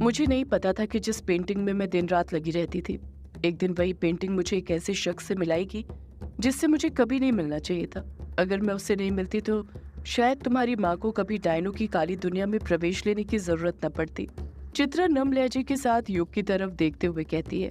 मुझे नहीं पता था कि जिस पेंटिंग में मैं दिन रात लगी रहती थी, एक दिन वही पेंटिंग मुझे एक ऐसे शख्स से मिलाएगी जिससे मुझे कभी नहीं मिलना चाहिए था। अगर मैं उससे नहीं मिलती तो शायद तुम्हारी माँ को कभी डायनों की काली दुनिया में प्रवेश लेने की जरूरत न पड़ती। चित्रा नम लहजे के साथ युग की तरफ देखते हुए कहती है,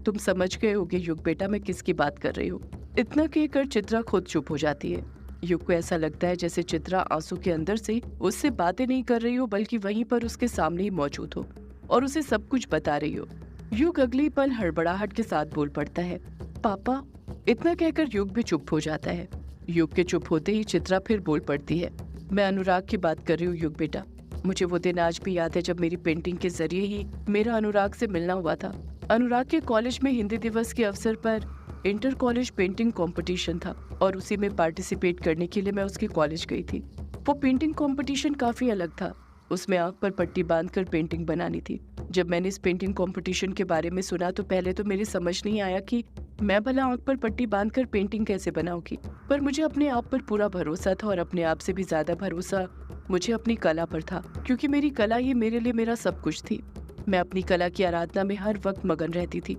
तुम समझ गए होगे युग बेटा, मैं किसकी बात कर रही हूँ। इतना कहकर चित्रा खुद चुप हो जाती है। युग को ऐसा लगता है जैसे चित्रा आंसू के अंदर से उससे बातें नहीं कर रही हो, बल्कि वहीं पर उसके सामने ही मौजूद हो और उसे सब कुछ बता रही हो। युग अगली पल हड़बड़ाहट के साथ बोल पड़ता है, पापा। इतना कहकर युग भी चुप हो जाता है। युग के चुप होते ही चित्रा फिर बोल पड़ती है, मैं अनुराग की बात कर रही हूँ युग बेटा। मुझे वो दिन आज भी याद है जब मेरी पेंटिंग के जरिए ही मेरा अनुराग से मिलना हुआ था। अनुराग के कॉलेज में हिंदी दिवस के अवसर पर इंटर कॉलेज पेंटिंग कंपटीशन था और उसी में पार्टिसिपेट करने के लिए मैं उसके कॉलेज गई थी। वो पेंटिंग कंपटीशन काफी अलग था। उसमें आंख पर पट्टी बांधकर पेंटिंग बनानी थी। जब मैंने इस पेंटिंग कंपटीशन के बारे में सुना तो पहले तो मेरी समझ नहीं आया कि मैं भला आंख पर पट्टी बांधकर पेंटिंग कैसे बनाऊंगी, पर मुझे अपने आप पर पूरा भरोसा था और अपने आप से भी ज्यादा भरोसा मुझे अपनी कला पर था, क्योंकि मेरी कला ही मेरे लिए मेरा सब कुछ थी। मैं अपनी कला की आराधना में हर वक्त मगन रहती थी।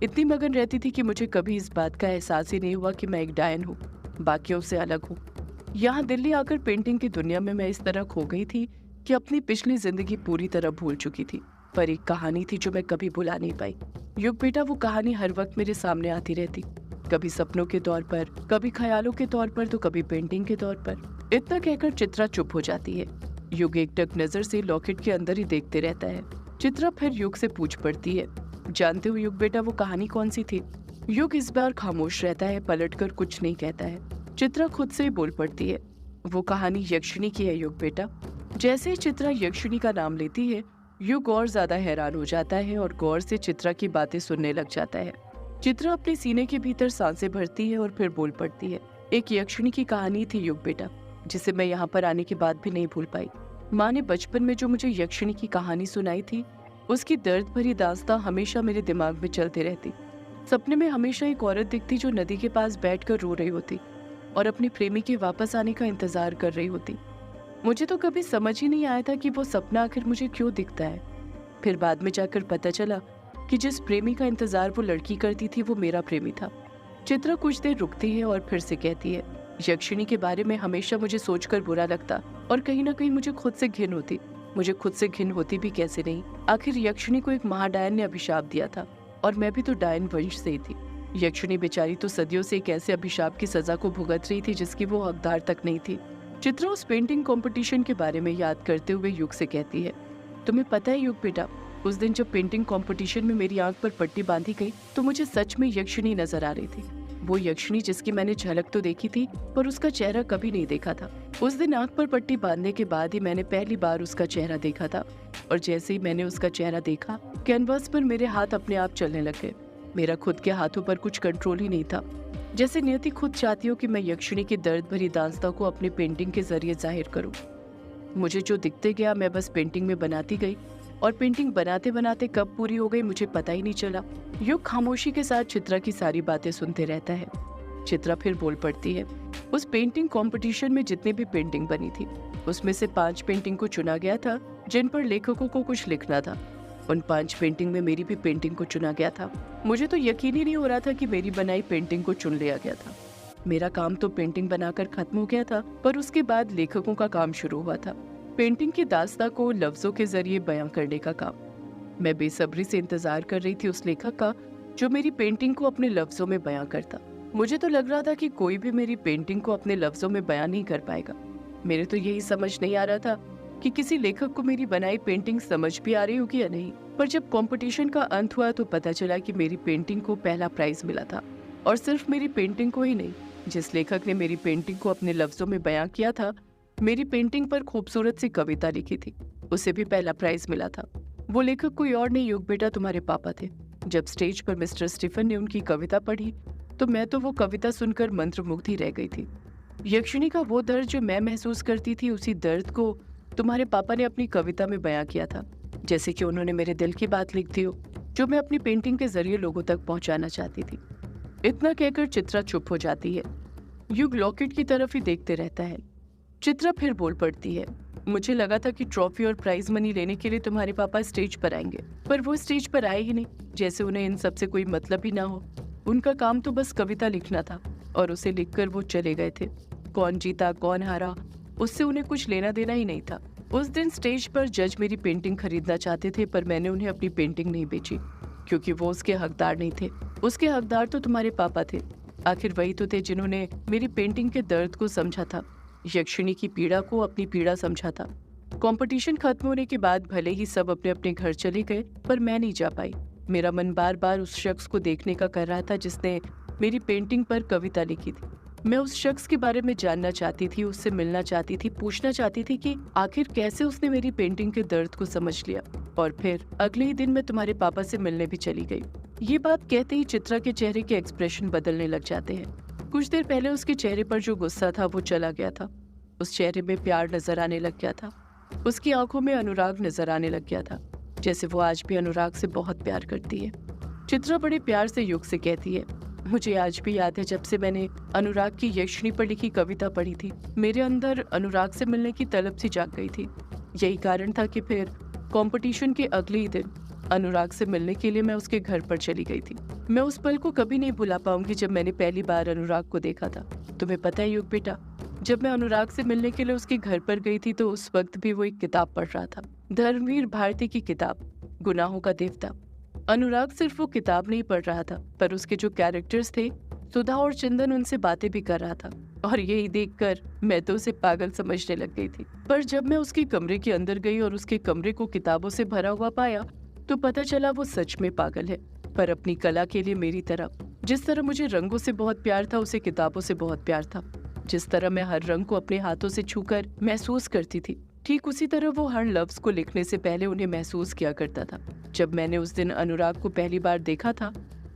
इतनी मगन रहती थी कि मुझे कभी इस बात का एहसास ही नहीं हुआ कि मैं एक डायन हूँ, बाकियों से अलग हूँ। यहाँ दिल्ली आकर पेंटिंग की दुनिया में मैं इस तरह खो गई थी कि अपनी पिछली जिंदगी पूरी तरह भूल चुकी थी। पर एक कहानी थी जो मैं कभी भुला नहीं पाई। युग बेटा, वो कहानी हर वक्त मेरे सामने आती रहती, कभी सपनों के तौर पर, कभी ख्यालों के तौर पर, तो कभी पेंटिंग के तौर पर। इतना कहकर चित्रा चुप हो जाती है। युग एकटक नजर से लॉकेट के अंदर ही देखते रहता है। चित्रा फिर युग से पूछ पड़ती है, जानते हो युग बेटा वो कहानी कौन सी थी? युग इस बार खामोश रहता है, पलटकर कुछ नहीं कहता है। चित्रा खुद से ही बोल पड़ती है, वो कहानी यक्षिणी की है युग बेटा। जैसे ही चित्रा यक्षिणी का नाम लेती है, युग और ज्यादा हैरान हो जाता है और गौर से चित्रा की बातें सुनने लग जाता है। चित्रा अपने सीने के भीतर सांसें भरती है और फिर बोल पड़ती है, एक यक्षिणी की कहानी थी युग बेटा, जिसे मैं यहाँ पर आने के बाद भी नहीं भूल पाई। माँ ने बचपन में जो मुझे यक्षिणी की कहानी सुनाई थी, उसकी दर्द भरी दास्तां हमेशा मेरे दिमाग में चलती रहती। सपने में हमेशा एक औरत दिखती जो नदी के पास बैठकर रो रही होती और अपने प्रेमी के वापस आने का इंतजार कर रही होती। मुझे तो कभी समझ ही नहीं आया था कि वो सपना आखिर मुझे क्यों दिखता है। फिर बाद में जाकर पता चला कि जिस प्रेमी का इंतजार वो लड़की करती थी वो मेरा प्रेमी था। चित्रा कुछ देर रुकती है और फिर से कहती है, यक्षिणी के बारे में हमेशा मुझे सोचकर बुरा लगता और कहीं ना कहीं मुझे खुद से घिन होती। मुझे खुद से घिन होती भी कैसे नहीं, आखिर यक्षिणी को एक महाडायन ने अभिशाप दिया था और मैं भी तो डायन वंश से ही थी। यक्षिणी बेचारी तो सदियों से एक ऐसे अभिशाप की सजा को भुगत रही थी जिसकी वो हकदार तक नहीं थी। चित्रा उस पेंटिंग कंपटीशन के बारे में याद करते हुए युग से कहती है, तुम्हें पता है युग बेटा, उस दिन जब पेंटिंग कंपटीशन में मेरी आंख पर पट्टी बांधी गई तो मुझे सच में यक्षिणी नजर आ रही थी। वो यक्षिणी जिसकी मैंने झलक तो देखी थी पर उसका चेहरा कभी नहीं देखा था। उस दिन आंख पर पट्टी बांधने के बाद ही मैंने पहली बार उसका चेहरा देखा था और जैसे ही मैंने उसका चेहरा देखा, कैनवास पर मेरे हाथ अपने आप चलने लगे। मेरा खुद के हाथों पर कुछ कंट्रोल ही नहीं था। जैसे नियति खुद चाहती हो कि मैं यक्षिणी की दर्द भरी दास्तां को अपनी पेंटिंग के जरिए जाहिर करूं। मुझे जो दिखते गया मैं बस पेंटिंग में बनाती गई और पेंटिंग बनाते बनाते कब पूरी हो गई मुझे पता ही नहीं चला। युग खामोशी के साथ चित्रा की सारी बातें सुनते रहता है। चित्रा फिर बोल पड़ती है, उस पेंटिंग कंपटीशन में जितनी भी पेंटिंग बनी थी उसमें से 5 पेंटिंग को चुना गया था जिन पर लेखकों को कुछ लिखना था। उन 5 पेंटिंग में मेरी भी पेंटिंग को चुना गया था। मुझे तो यकीन ही नहीं हो रहा था कि मेरी बनाई पेंटिंग को चुन लिया गया था। मेरा काम तो पेंटिंग बनाकर खत्म हो गया था, पर उसके बाद लेखकों का काम शुरू हुआ था, पेंटिंग की दास्तां को लफ्जों के जरिए बयां करने का काम। मैं बेसब्री से इंतजार कर रही थी उस लेखक का जो मेरी पेंटिंग को अपने लफ्जों में बयां करता। मुझे तो लग रहा था कि कोई भी मेरी पेंटिंग को अपने लफ्जों में बयां नहीं कर पाएगा। मेरे तो यही समझ नहीं आ रहा था कि किसी लेखक को मेरी बनाई पेंटिंग समझ भी आ रही होगी या नहीं। पर जब कंपटीशन का अंत हुआ तो पता चला कि मेरी पेंटिंग को पहला प्राइज मिला था, और सिर्फ मेरी पेंटिंग को ही नहीं, जिस लेखक ने मेरी पेंटिंग को अपने लफ्जों में बयां किया था, मेरी पेंटिंग पर खूबसूरत सी कविता लिखी थी, उसे भी पहला प्राइज मिला था। वो लेखक कोई और नहीं युग बेटा, तुम्हारे पापा थे। जब स्टेज पर मिस्टर स्टीफन ने उनकी कविता पढ़ी तो मैं तो वो कविता सुनकर मंत्रमुग्ध ही रह गई थी। यक्षिणी का वो दर्द जो मैं महसूस करती थी, उसी दर्द को तुम्हारे पापा ने अपनी कविता में बयां किया था, जैसे कि उन्होंने मेरे दिल की बात लिख दी हो जो मैं अपनी पेंटिंग के जरिए लोगों तक पहुंचाना चाहती थी। इतना कहकर चित्रा चुप हो जाती है। युग लॉकेट की तरफ ही देखते रहता है। चित्रा फिर बोल पड़ती है, मुझे लगा था कि ट्रॉफी और प्राइज मनी लेने के लिए तुम्हारे पापा स्टेज पर आएंगे, पर वो स्टेज पर आए ही नहीं, जैसे उन्हें इन सब से कोई मतलब ही ना हो। उनका काम तो बस कविता लिखना था और उसे लिखकर वो चले गए थे। कौन जीता कौन हारा उससे उन्हें कुछ लेना देना ही नहीं था। उस दिन स्टेज पर जज मेरी पेंटिंग खरीदना चाहते थे, पर मैंने उन्हें अपनी पेंटिंग नहीं बेची, क्योंकि वो उसके हकदार नहीं थे। उसके हकदार तो तुम्हारे पापा थे। आखिर वही तो थे जिन्होंने मेरी पेंटिंग के दर्द को समझा था, यक्षिणी की पीड़ा को अपनी पीड़ा समझा था। कंपटीशन खत्म होने के बाद भले ही सब अपने अपने घर चले गए, पर मैं नहीं जा पाई। मेरा मन बार बार उस शख्स को देखने का कर रहा था जिसने मेरी पेंटिंग पर कविता लिखी थी। मैं उस शख्स के बारे में जानना चाहती थी, उससे मिलना चाहती थी, पूछना चाहती थी कि आखिर कैसे उसने मेरी पेंटिंग के दर्द को समझ लिया। और फिर अगले ही दिन मैं तुम्हारे पापा से मिलने भी चली गई। ये बात कहते ही चित्रा के चेहरे के एक्सप्रेशन बदलने लग जाते हैं। कुछ देर पहले उसके चेहरे पर जो गुस्सा था वो चला गया था। उस चेहरे में प्यार नजर आने लग गया था। उसकी आंखों में अनुराग नजर आने लग गया था, जैसे वो आज भी अनुराग से बहुत प्यार करती है। चित्रा बड़े प्यार से युग से कहती है, मुझे आज भी याद है जब से मैंने अनुराग की यक्षिणी पर लिखी कविता पढ़ी थी, मेरे अंदर अनुराग से मिलने की तलब सी जाग गई थी। यही कारण था कि फिर कंपटीशन के अगले ही दिन अनुराग से मिलने के लिए मैं उसके घर पर चली गई थी। मैं उस पल को कभी नहीं भुला पाऊंगी जब मैंने पहली बार अनुराग को देखा था। तुम्हें पता है युग बेटा, जब मैं अनुराग से मिलने के लिए उसके घर पर गई थी तो उस वक्त भी वो एक किताब पढ़ रहा था, धर्मवीर भारती की किताब, गुनाहों का देवता। अनुराग सिर्फ वो किताब नहीं पढ़ रहा था, पर उसके जो कैरेक्टर्स थे, सुधा और चंदन, उनसे बातें भी कर रहा था। और यही देखकर मैं तो उसे पागल समझने लग गई थी। पर जब मैं उसके कमरे के अंदर गई और उसके कमरे को किताबों से भरा हुआ पाया तो पता चला वो सच में पागल है, पर अपनी कला के लिए मेरी तरह। जिस तरह मुझे रंगों से बहुत प्यार था, उसे किताबों से बहुत प्यार था। जिस तरह मैं हर रंग को अपने हाथों से छूकर महसूस करती थी, ठीक उसी तरह वो हर लफ्ज को लिखने से पहले उन्हें महसूस किया करता था। जब मैंने उस दिन अनुराग को पहली बार देखा था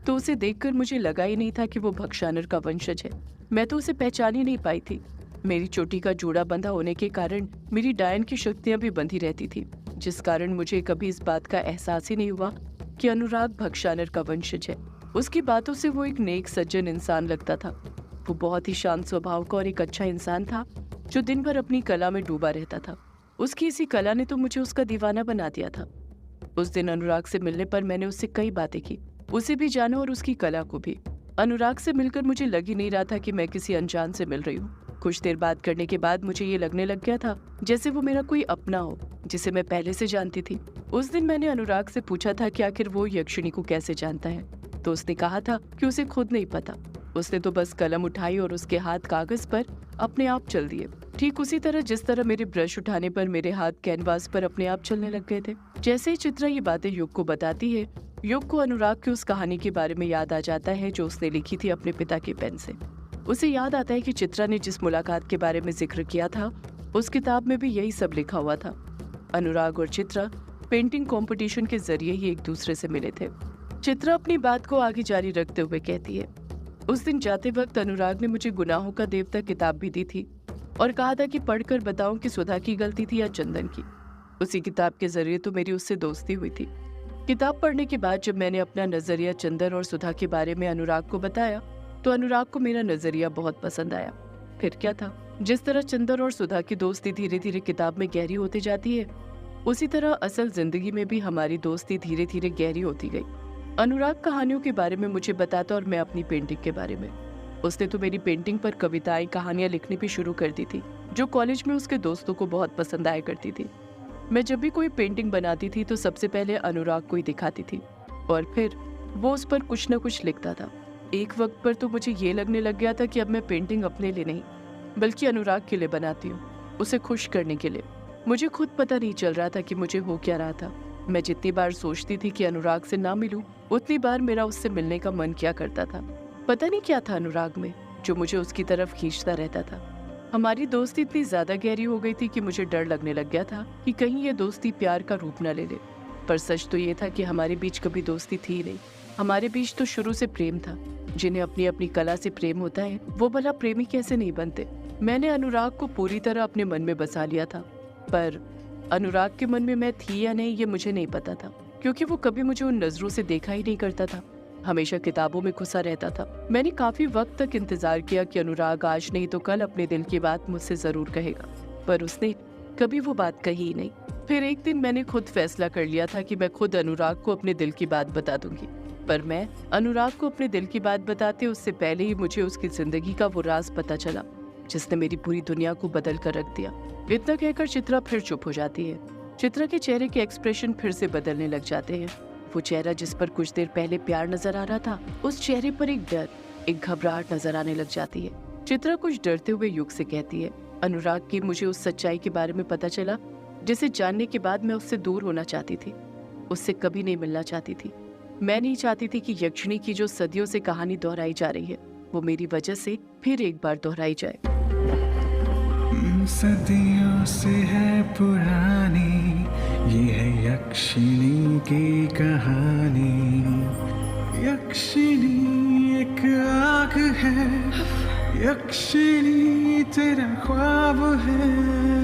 तो उसे देखकर मुझे लगा ही नहीं था कि वो भक्षानर का वंशज है। मैं तो उसे पहचान ही नहीं पाई थी। मेरी चोटी का जूड़ा बंधा होने के कारण मेरी डायन की शक्तियां भी बंधी रहती थी, जिस कारण मुझे कभी इस बात का एहसास ही नहीं हुआ कि अनुराग भक्षानर का वंशज है। उसकी बातों से वो एक नेक सज्जन इंसान लगता था। वो बहुत ही शांत स्वभाव का और एक अच्छा इंसान था जो दिन भर अपनी कला में डूबा रहता था। उसकी इसी कला ने तो मुझे उसका दीवाना बना दिया था। उस दिन अनुराग से मिलने पर मैंने उससे कई बातें की, उसे भी जाना और उसकी कला को भी। अनुराग से मिलकर मुझे लग ही नहीं रहा था कि मैं किसी अनजान से मिल रही हूँ। कुछ देर बात करने के बाद मुझे ये लगने लग गया था जैसे वो मेरा कोई अपना हो जिसे मैं पहले से जानती थी। उस दिन मैंने अनुराग से पूछा था कि आखिर वो यक्षिणी को कैसे जानता है, तो उसने कहा था कि उसे खुद नहीं पता। उसने तो बस कलम उठाई और उसके हाथ कागज पर अपने आप चल दिए, ठीक उसी तरह जिस तरह मेरे ब्रश उठाने पर मेरे हाथ कैनवास पर अपने आप चलने लग गए थे। जैसे ही चित्रा ये बातें युग को बताती है, युग को अनुराग की उस कहानी के बारे में याद आ जाता है जो उसने लिखी थी अपने पिता के पेन से। उसे याद आता है कि चित्रा ने जिस मुलाकात के बारे में जिक्र किया था उस किताब में भी यही सब लिखा हुआ था। अनुराग और चित्रा पेंटिंग कंपटीशन के जरिए ही एक दूसरे से मिले थे। चित्रा अपनी बात को आगे जारी रखते हुए कहती है, उस दिन जाते वक्त अनुराग ने मुझे गुनाहों का देवता किताब भी दी थी और कहा था कि पढ़कर बताऊं कि सुधा की गलती थी या चंदन की। उसी किताब के जरिए तो मेरी उससे दोस्ती हुई थी। किताब पढ़ने के बाद जब मैंने अपना नजरिया चंदन और सुधा के बारे में अनुराग को बताया तो अनुराग को मेरा नजरिया बहुत पसंद आया। फिर क्या था, जिस तरह चंदन और सुधा की दोस्ती धीरे धीरे किताब में गहरी होती जाती है, उसी तरह असल जिंदगी में भी हमारी दोस्ती धीरे धीरे गहरी होती गई। अनुराग कहानियों के बारे में मुझे बताता और मैं अपनी पेंटिंग के बारे में। उसने तो मेरी पेंटिंग पर कविताएं, कहानियां लिखनी भी शुरू कर दी थी, जो कॉलेज में उसके दोस्तों को बहुत पसंद आया करती थी। मैं जब भी कोई पेंटिंग बनाती थी तो सबसे पहले अनुराग को ही दिखाती थी और फिर वो उस पर कुछ न कुछ लिखता था। एक वक्त पर तो मुझे ये लगने लग गया था कि अब मैं पेंटिंग अपने लिए नहीं बल्कि अनुराग के लिए बनाती हूँ, उसे खुश करने के लिए। मुझे खुद पता नहीं चल रहा था कि मुझे हो क्या रहा था। मैं जितनी बार सोचती थी कि अनुराग से ना मिलूं, उतनी बार मेरा उससे मिलने का मन किया करता था। पता नहीं क्या था अनुराग में जो मुझे उसकी तरफ खींचता रहता था। हमारी दोस्ती इतनी ज्यादा गहरी हो गई थी कि मुझे डर लगने लग गया था कि कहीं ये दोस्ती प्यार का रूप न ले ले। पर सच तो ये था कि हमारे बीच कभी दोस्ती थी ही नहीं। हमारे बीच तो शुरू से प्रेम था। जिन्हें अपनी अपनी कला से प्रेम होता है वो भला प्रेमी कैसे नहीं बनते। मैंने अनुराग को पूरी तरह अपने मन में बसा लिया था, पर अनुराग के मन में मैं थी या नहीं ये मुझे नहीं पता था, क्योंकि वो कभी मुझे उन नजरों से देखा ही नहीं करता था। हमेशा किताबों में घुसा रहता था। मैंने काफी वक्त तक इंतजार किया कि अनुराग आज नहीं तो कल अपने दिल की बात मुझसे जरूर कहेगा, पर उसने कभी वो बात कही ही नहीं। फिर एक दिन मैंने खुद फैसला कर लिया था कि मैं खुद अनुराग को अपने दिल की बात बता दूंगी। पर मैं अनुराग को अपने दिल की बात बताते उससे पहले ही मुझे उसकी जिंदगी का वो राज पता चला जिसने मेरी पूरी दुनिया को बदल कर रख दिया। इतना कहकर चित्रा फिर चुप हो जाती है। चित्रा के चेहरे के एक्सप्रेशन फिर से बदलने लग जाते हैं। वो चेहरा जिस पर कुछ देर पहले प्यार नजर आ रहा था, उस चेहरे पर एक डर, एक घबराहट नजर आने लग जाती है। चित्रा कुछ डरते हुए युग से कहती है, अनुराग की मुझे उस सच्चाई के बारे में पता चला जिसे जानने के बाद मैं उससे दूर होना चाहती थी, उससे कभी नहीं मिलना चाहती थी। मैं नहीं चाहती थी कि यक्षिणी की जो सदियों से कहानी दोहराई जा रही है वो मेरी वजह से फिर एक बार दोहराई जाए। सदियों से है पुरानी ये है यक्षिणी की कहानी। यक्षिणी एक आग है, यक्षिणी तेरा ख्वाब है।